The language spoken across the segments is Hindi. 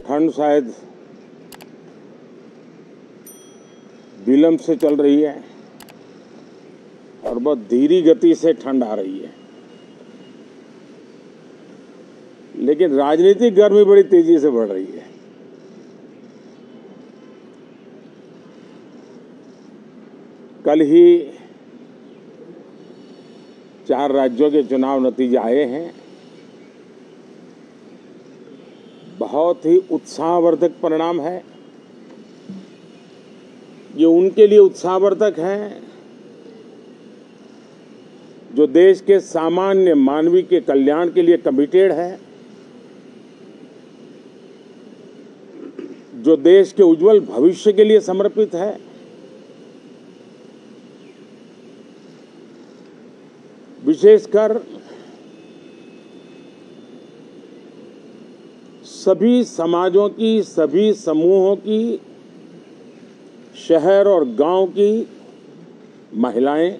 ठंड शायद विलंब से चल रही है और बहुत धीमी गति से ठंड आ रही है, लेकिन राजनीतिक गर्मी बड़ी तेजी से बढ़ रही है। कल ही 4 राज्यों के चुनाव नतीजे आए हैं। बहुत ही उत्साहवर्धक परिणाम है। ये उनके लिए उत्साहवर्धक है जो देश के सामान्य मानवी के कल्याण के लिए कमिटेड है, जो देश के उज्जवल भविष्य के लिए समर्पित है, विशेषकर सभी समाजों की, सभी समूहों की, शहर और गांव की महिलाएं,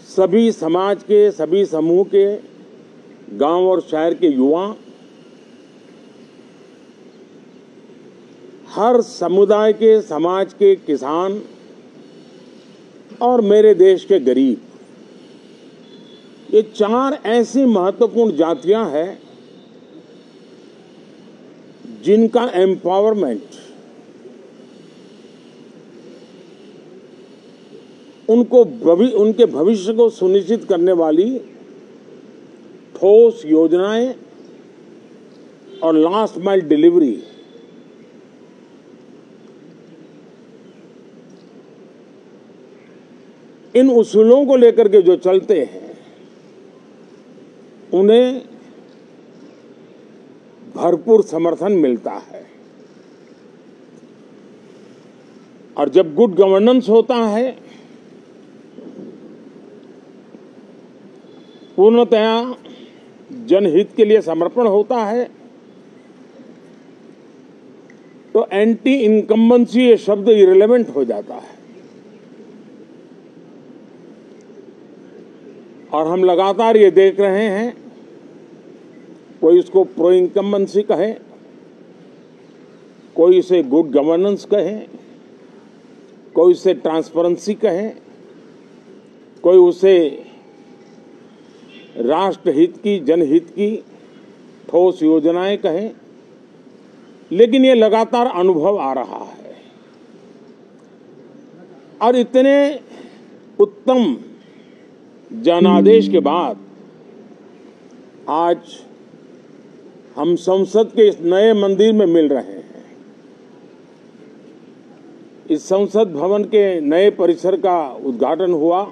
सभी समाज के, सभी समूह के, गांव और शहर के युवा, हर समुदाय के, समाज के किसान और मेरे देश के गरीब, ये 4 ऐसी महत्वपूर्ण जातियां हैं जिनका एम्पावरमेंट, उनके भविष्य को सुनिश्चित करने वाली ठोस योजनाएं और लास्ट माइल डिलीवरी, इन उसूलों को लेकर के जो चलते हैं उन्हें भरपूर समर्थन मिलता है। और जब गुड गवर्नेंस होता है, पूर्णतया जनहित के लिए समर्पण होता है, तो एंटी इनकम्बेंसी ये शब्द इरेलेवेंट हो जाता है। और हम लगातार ये देख रहे हैं, कोई इसको प्रो इनकम्बेंसी कहे, कोई इसे गुड गवर्नेंस कहे, कोई इसे ट्रांसपेरेंसी कहे, कोई उसे राष्ट्रहित की, जनहित की ठोस योजनाएं कहें, लेकिन ये लगातार अनुभव आ रहा है। और इतने उत्तम जनादेश के बाद आज हम संसद के इस नए मंदिर में मिल रहे हैं। इस संसद भवन के नए परिसर का उद्घाटन हुआ,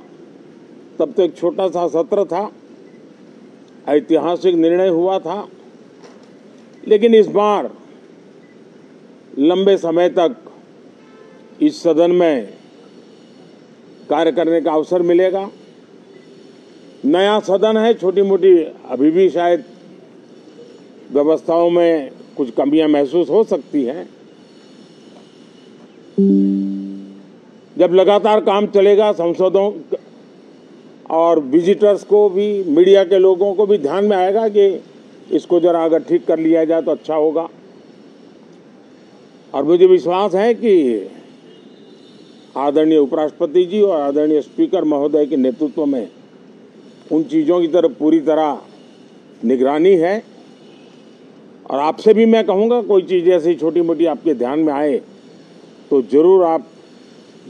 तब तो एक छोटा सा सत्र था, ऐतिहासिक निर्णय हुआ था, लेकिन इस बार लंबे समय तक इस सदन में कार्य करने का अवसर मिलेगा। नया सदन है, छोटी मोटी अभी भी शायद व्यवस्थाओं में कुछ कमियां महसूस हो सकती हैं। जब लगातार काम चलेगा, सांसदों और विजिटर्स को भी, मीडिया के लोगों को भी ध्यान में आएगा कि इसको जरा अगर ठीक कर लिया जाए तो अच्छा होगा। और मुझे विश्वास है कि आदरणीय उपराष्ट्रपति जी और आदरणीय स्पीकर महोदय के नेतृत्व में उन चीज़ों की तरफ पूरी तरह निगरानी है। और आपसे भी मैं कहूँगा, कोई चीज़ ऐसी छोटी मोटी आपके ध्यान में आए तो ज़रूर आप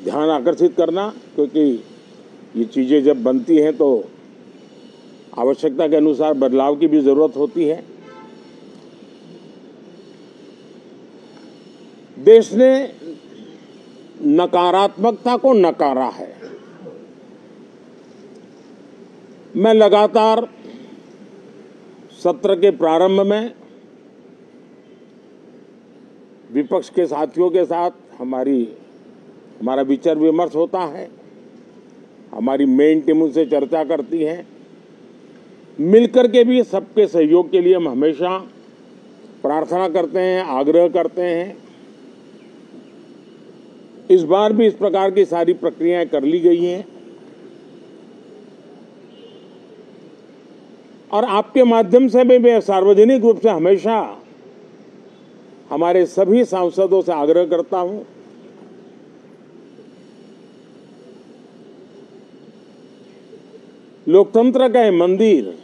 ध्यान आकर्षित करना, क्योंकि ये चीज़ें जब बनती हैं तो आवश्यकता के अनुसार बदलाव की भी ज़रूरत होती है। देश ने नकारात्मकता को नकारा है। मैं लगातार सत्र के प्रारंभ में विपक्ष के साथियों के साथ हमारा विचार विमर्श होता है, हमारी मेन टीम उनसे चर्चा करती है। मिलकर के भी सबके सहयोग के लिए हम हमेशा प्रार्थना करते हैं, आग्रह करते हैं। इस बार भी इस प्रकार की सारी प्रक्रियाएं कर ली गई हैं और आपके माध्यम से भी मैं सार्वजनिक रूप से हमेशा हमारे सभी सांसदों से आग्रह करता हूं, लोकतंत्र का ये मंदिर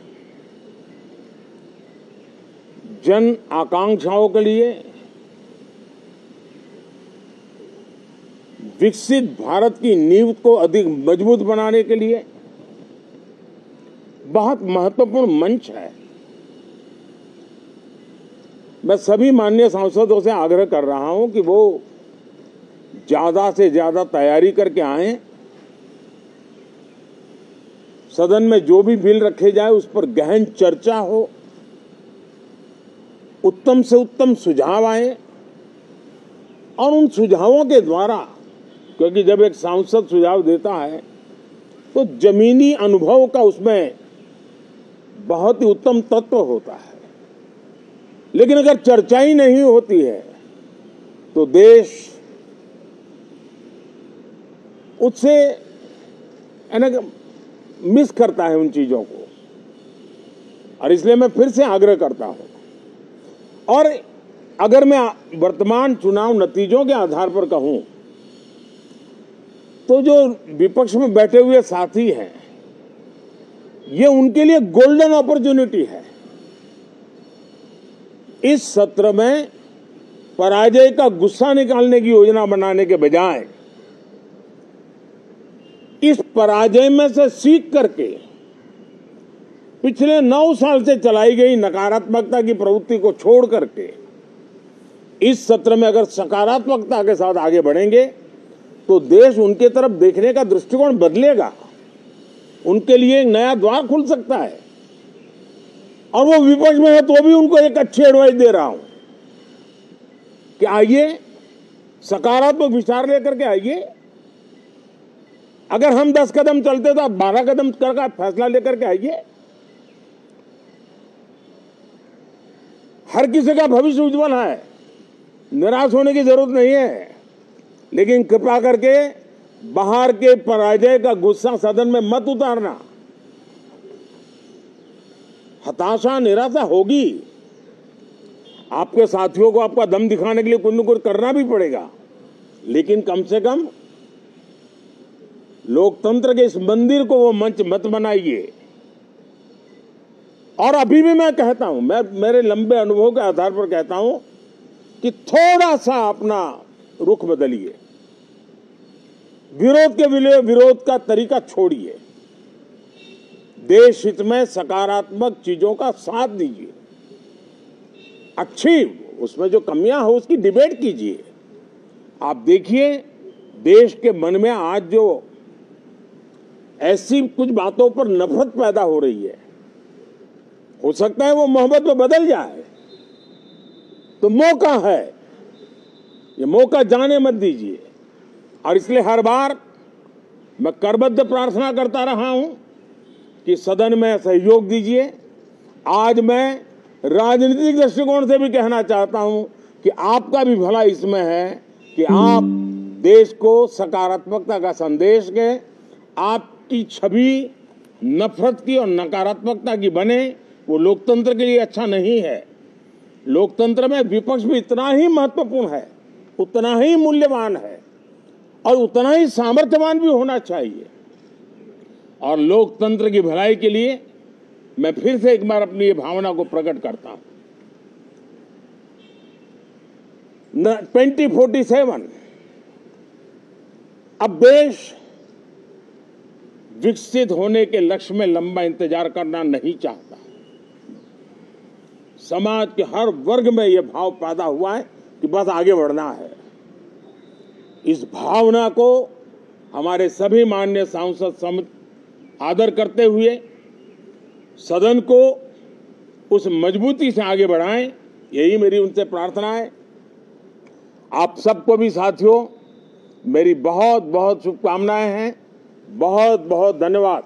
जन आकांक्षाओं के लिए, विकसित भारत की नींव को अधिक मजबूत बनाने के लिए बहुत महत्वपूर्ण मंच है। मैं सभी माननीय सांसदों से आग्रह कर रहा हूं कि वो ज्यादा से ज्यादा तैयारी करके आएं। सदन में जो भी बिल रखे जाए उस पर गहन चर्चा हो, उत्तम से उत्तम सुझाव आए और उन सुझावों के द्वारा, क्योंकि जब एक सांसद सुझाव देता है तो जमीनी अनुभव का उसमें बहुत ही उत्तम तत्व होता है, लेकिन अगर चर्चा ही नहीं होती है तो देश उससे मिस करता है उन चीजों को। और इसलिए मैं फिर से आग्रह करता हूं, और अगर मैं वर्तमान चुनाव नतीजों के आधार पर कहूं तो जो विपक्ष में बैठे हुए साथी हैं, ये उनके लिए गोल्डन अपॉर्चुनिटी है। इस सत्र में पराजय का गुस्सा निकालने की योजना बनाने के बजाय इस पराजय में से सीख करके पिछले 9 साल से चलाई गई नकारात्मकता की प्रवृत्ति को छोड़ करके इस सत्र में अगर सकारात्मकता के साथ आगे बढ़ेंगे तो देश उनके तरफ देखने का दृष्टिकोण बदलेगा, उनके लिए एक नया द्वार खुल सकता है। और वो विपक्ष में है तो भी उनको एक अच्छी एडवाइस दे रहा हूं कि आइए सकारात्मक विचार लेकर के आइए। अगर हम 10 कदम चलते तो आप 12 कदम करके फैसला लेकर के आइए। हर किसी का भविष्य उज्जवल है, निराश होने की जरूरत नहीं है, लेकिन कृपा करके बाहर के पराजय का गुस्सा सदन में मत उतारना। हताशा निराशा होगी, आपके साथियों को आपका दम दिखाने के लिए कुछ न कुछ करना भी पड़ेगा, लेकिन कम से कम लोकतंत्र के इस मंदिर को वो मंच मत बनाइए। और अभी भी मैं कहता हूं, मैं मेरे लंबे अनुभव के आधार पर कहता हूं कि थोड़ा सा अपना रुख बदलिए, विरोध के लिए विरोध का तरीका छोड़िए, देश हित में सकारात्मक चीजों का साथ दीजिए, अच्छी उसमें जो कमियां हो उसकी डिबेट कीजिए। आप देखिए देश के मन में आज जो ऐसी कुछ बातों पर नफरत पैदा हो रही है, हो सकता है वो मोहब्बत में बदल जाए, तो मौका है, ये मौका जाने मत दीजिए। और इसलिए हर बार मैं करबद्ध प्रार्थना करता रहा हूं कि सदन में सहयोग दीजिए। आज मैं राजनीतिक दृष्टिकोण से भी कहना चाहता हूं कि आपका भी भला इसमें है कि आप देश को सकारात्मकता का संदेश दें, आपकी छवि नफरत की और नकारात्मकता की बने, वो लोकतंत्र के लिए अच्छा नहीं है। लोकतंत्र में विपक्ष भी इतना ही महत्वपूर्ण है, उतना ही मूल्यवान है और उतना ही सामर्थ्यवान भी होना चाहिए। और लोकतंत्र की भलाई के लिए मैं फिर से एक बार अपनी ये भावना को प्रकट करता हूं। 2047 अब देश विकसित होने के लक्ष्य में लंबा इंतजार करना नहीं चाहता। समाज के हर वर्ग में यह भाव पैदा हुआ है कि बस आगे बढ़ना है। इस भावना को हमारे सभी माननीय सांसद आदर करते हुए सदन को उस मजबूती से आगे बढ़ाएं, यही मेरी उनसे प्रार्थना है। आप सबको भी साथियों मेरी बहुत बहुत शुभकामनाएं हैं। बहुत बहुत धन्यवाद।